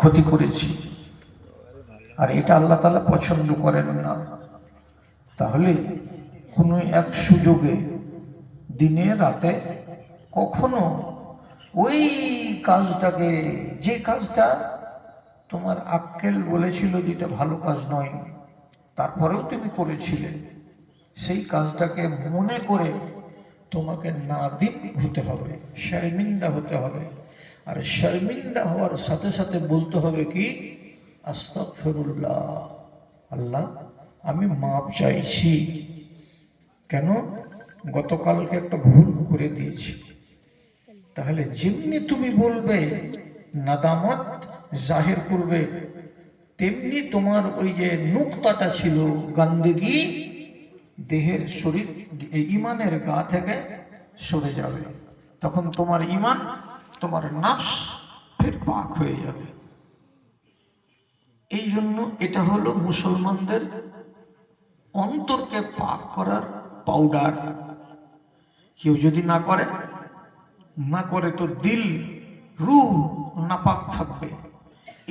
ক্ষতি করেছি, আর এটা আল্লাহ তাআলা পছন্দ করেন না। তাহলে কোনো এক সুযোগে দিনে রাতে কখনো ওই কাজটাকে, যে কাজটা তোমার আক্কেল বলেছিল যে এটা ভালো কাজ নয়, তারপরেও তুমি করেছিলে, সেই কাজটাকে মনে করে তোমাকে নাদিম হতে হবে, শর্মিন্দা হতে হবে। আর শর্মিন্দা হওয়ার সাথে সাথে বলতে হবে কি, আস্তাগফিরুল্লাহ, আল্লাহ আমি মাপ চাইছি। কেন? গতকালকে একটা ভুল করে দিয়েছি। তাহলে যেমনি তুমি বলবে, নাদামত জাহির করবে, তেমনি তোমার ওই যে নুকতাটা ছিল গান্দেগি, দেহের শরীর ইমানের গা থেকে সরে যাবে। তখন তোমার ইমান, তোমার নাফস ফের পাক হয়ে যাবে। এই জন্য এটা হলো মুসলমানদের অন্তরকে পাক করার পাউডার। কেউ যদি না করে তো দিল, রূহ নাপাক থাকবে।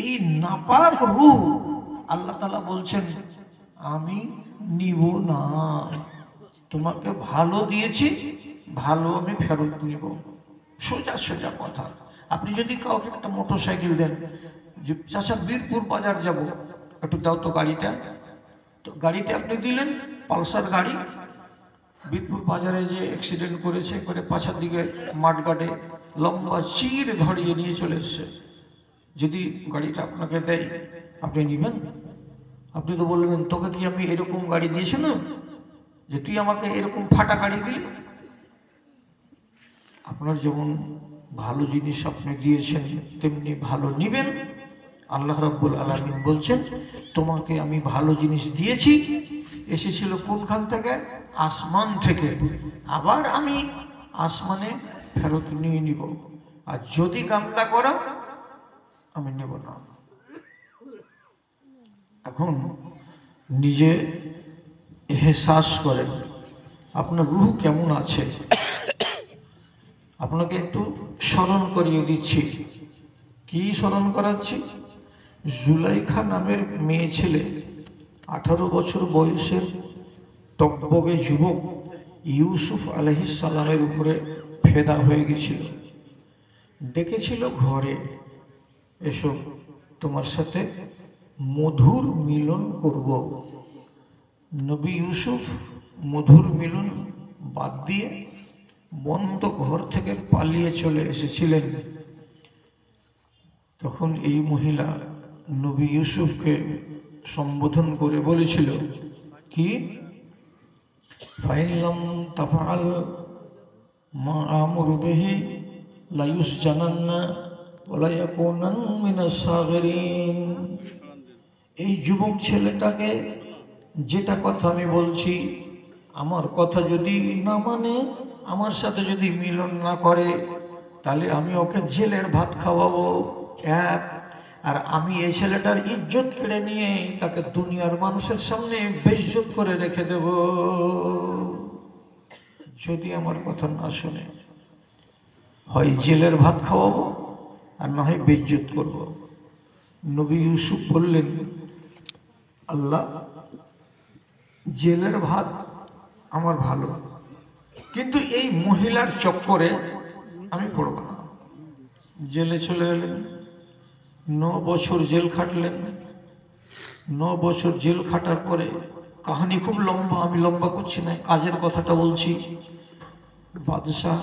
এই নাপাক রূহ আল্লাহ তাআলা বলছেন আমি নিব না। তোমাকে ভালো দিয়েছি, ভালো আমি ফেরত নিব। সোজা সোজা কথা। আপনি যদি কাউকে একটা মোটরসাইকেল দেন, যে চাচা বীরপুর বাজার যাব, একটু দাও তো গাড়িটা, তো গাড়িটা আপনি দিলেন, পালসার গাড়ি, বীরপুর বাজারে যে অ্যাক্সিডেন্ট করেছে করে পাছার দিকে মাঠগাটে লম্বা চির ধরিয়ে নিয়ে চলে এসছে। যদি গাড়িটা আপনাকে দেয়, আপনি নেবেন? আপনি তো বলবেন তোকে কি আমি এরকম গাড়ি দিয়েছি না, যে তুই আমাকে এরকম ফাটা গাড়ি দিলি। আপনার যেমন ভালো জিনিস আপনি দিয়েছেন তেমনি ভালো নিবেন। আল্লাহ রাব্বুল আলামিন বলছেন তোমাকে আমি ভালো জিনিস দিয়েছি, এসেছিল কোনখান থেকে? আসমান থেকে। আবার আমি আসমানে ফেরত নিয়ে নিব। আর যদি গামদা করো, আমি নেব না। এখন নিজে এহসাস করেন আপনার রূহ কেমন আছে। আপনাকে একটু স্মরণ করিয়ে দিচ্ছি। কি স্মরণ করাচ্ছি? জুলাইখা নামের মেয়ে ছেলে, 18 বছর বয়সের টকবগে যুবক ইউসুফ আলাইহিস সালামের উপরে ফেদা হয়ে গেছিল। ডেকেছিল ঘরে, এসো তোমার সাথে মধুর মিলন করব। নবী ইউসুফ মধুর মিলন বাদ দিয়ে বন্ধ ঘর থেকে পালিয়ে চলে এসেছিলেন। তখন এই মহিলা নবী ইউসুফকে সম্বোধন করে বলেছিল কি, ফাইলাম তাফআল মা আমরু বিহি লা ইউসজানান্না ওয়া লা ইয়াকুনান মিনাস সাগিরিন। এই যুবক ছেলেটাকে যেটা কথা আমি বলছি, আমার কথা যদি না মানে, আমার সাথে যদি মিলন না করে, তাহলে আমি ওকে জেলের ভাত খাওয়াবো এক, আর আমি এই ছেলেটার ইজ্জত কেড়ে নিয়ে তাকে দুনিয়ার মানুষের সামনে বেইজ্জত করে রেখে দেব যদি আমার কথা না শোনে। হয় জেলের ভাত খাওয়াবো আর না হয় বেইজ্জত করব। নবী ইউসুফ বললেন, আল্লাহ জেলের ভাত আমার ভালো, কিন্তু এই মহিলার চক্করে আমি পড়ব না। জেলে চলে এলেন, 9 বছর জেল খাটলেন। 9 বছর জেল খাটার পরে, কাহিনী খুব লম্বা, আমি লম্বা করছি না, কাজের কথাটা বলছি। বাদশাহ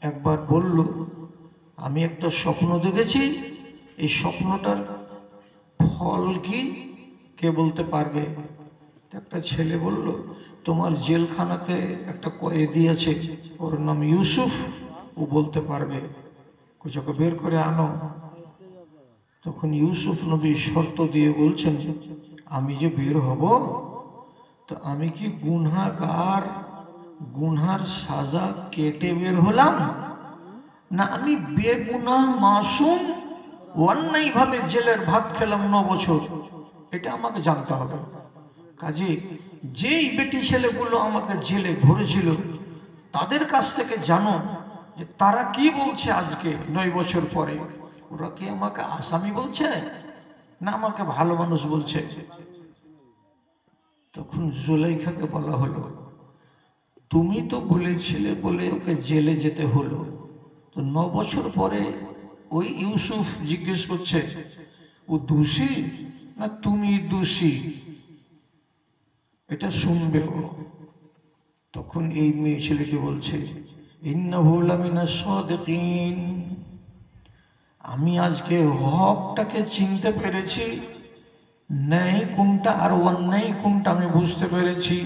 একবার বলল, আমি একটা স্বপ্ন দেখেছি, এই স্বপ্নটার ফল কি কে বলতে পারবে? একটা ছেলে বলল, তোমার জেলখানাতে একটা কয়েদি আছে, ওর নাম ইউসুফ, ও বলতে পারবে, ওকে বের করে আনো। তখন ইউসুফ নবী শর্ত দিয়ে বলছেন, আমি যে বের হব, তো আমি কি গুনহাগার, গুনহার সাজা কেটে বের হলাম, না আমি বেগুনাহ মাসুম অন্যায় ভাবে জেলের ভাত খেলাম 9 বছর? এটা আমাকে জানতে হবে। কাজে যেই বেটি ছেলেগুলো আমাকে জেলে ভরেছিল, তাদের কাছ থেকে জানো যে তারা কি বলছে আজকে 9 বছর পরে। ওরা কি আমাকে আসামি বলছে না আমাকে ভালো মানুষ বলছে? তখন জুলাইখাকে বলা হলো, তুমি তো বলেছিলে বলে ওকে জেলে যেতে হলো, তো 9 বছর পরে ওই ইউসুফ জিজ্ঞেস করছে ও দোষী না তুমি দোষী, এটা শুনবে ও। তখন এই মেয়ে ছেলেটি বলছে, ইন্নাহু লামিনাস সাদিকিন, আমি আজকে হকটাকে চিনতে পেরেছি, ন্যায় কোনটা আর অন্যায় কোনটা আমি বুঝতে পেরেছি।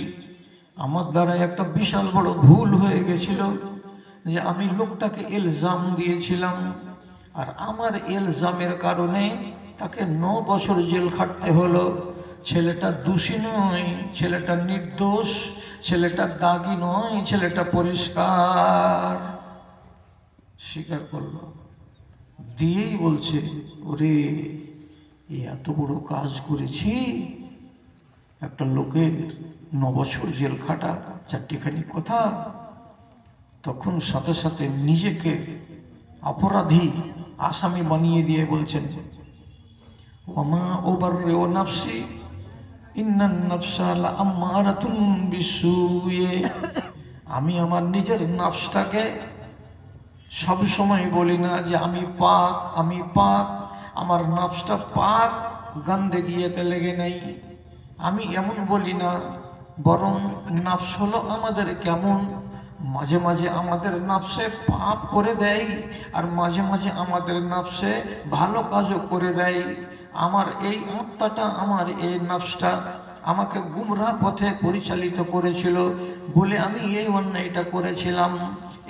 আমার দ্বারা একটা বিশাল বড় ভুল হয়ে গেছিল যে আমি লোকটাকে ইলজাম দিয়েছিলাম, আর আমার ইলজামের কারণে তাকে 9 বছর জেল খাটতে হলো। ছেলেটা দোষী নয়, ছেলেটা নির্দোষ, ছেলেটা দাগী নয়, ছেলেটা পরিষ্কার। স্বীকার করলো, দিয়েই বলছে, ওরে এত বড় কাজ করেছি, একটা লোকের 9 বছর জেল খাটা চারটিখানি কথা। তখন সাথে সাথে নিজেকে অপরাধী আসামি বানিয়ে দিয়ে বলছেন, ওমা উবাররিউ নাফসি ইন্নান নাফসা লাআম্মারাতুন বিসসুই, আমি আমার নিজের নাফসটাকে সব সময় বলি না যে আমি পাক, আমি পাক, আমার নাফসটা পাক, গন্দেগিয়েতে লেগে নেই, আমি এমন বলি না। বরং নাফস হলো আমাদের কেমন, মাঝে মাঝে আমাদের নাফসে পাপ করে দেয়, আর মাঝে মাঝে আমাদের নাফসে ভালো কাজও করে দেয়। আমার এই আত্মাটা, আমার এই নাফসটা আমাকে গুমরাহ পথে পরিচালিত করেছিল বলে আমি এই অন্যায়টা করেছিলাম।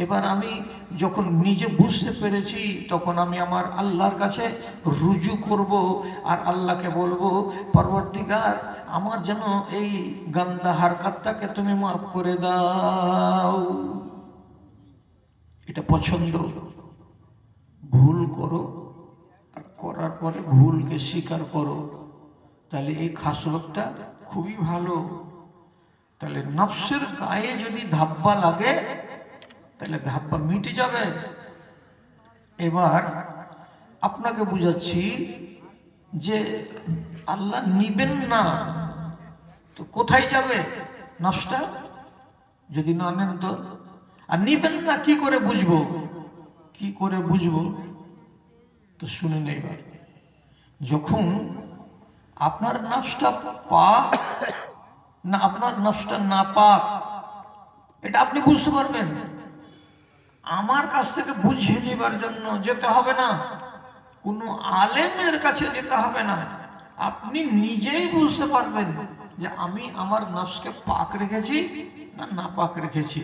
এবার আমি যখন নিজে বুঝতে পেরেছি, তখন আমি আমার আল্লাহর কাছে রুজু করব, আর আল্লাহকে বলবো, পরবর্তীকার আমার যেন এই গান্দা হারকাতটাকে তুমি মাফ করে দাও। এটা পছন্দ। ভুল করো, আর করার পরে ভুলকে স্বীকার করো, তাহলে এই খাসলতটা খুবই ভালো। তাহলে নফসের গায়ে যদি ধাব্বা লাগে, তাহলে ধাব্বা মিটে যাবে। এবার আপনাকে বুঝাচ্ছি যে আল্লাহ নিবেন না, তো কোথায় যাবে নফসটা যদি না নেন? তো আর নিবেন না কি করে বুঝবো? কি করে বুঝবো? তো শুনেন এবার, যখন আপনার নফসটা পাক না আপনার নফসটা না পাক, এটা আপনি বুঝতে পারবেন। আমার কাছ থেকে বুঝিয়ে নেবার জন্য যেতে হবে না, কোনো আলেমের কাছে যেতে হবে না, আপনি নিজেই বুঝতে পারবেন যে আমি আমার নফসকে পাক রেখেছি না না পাক রেখেছি।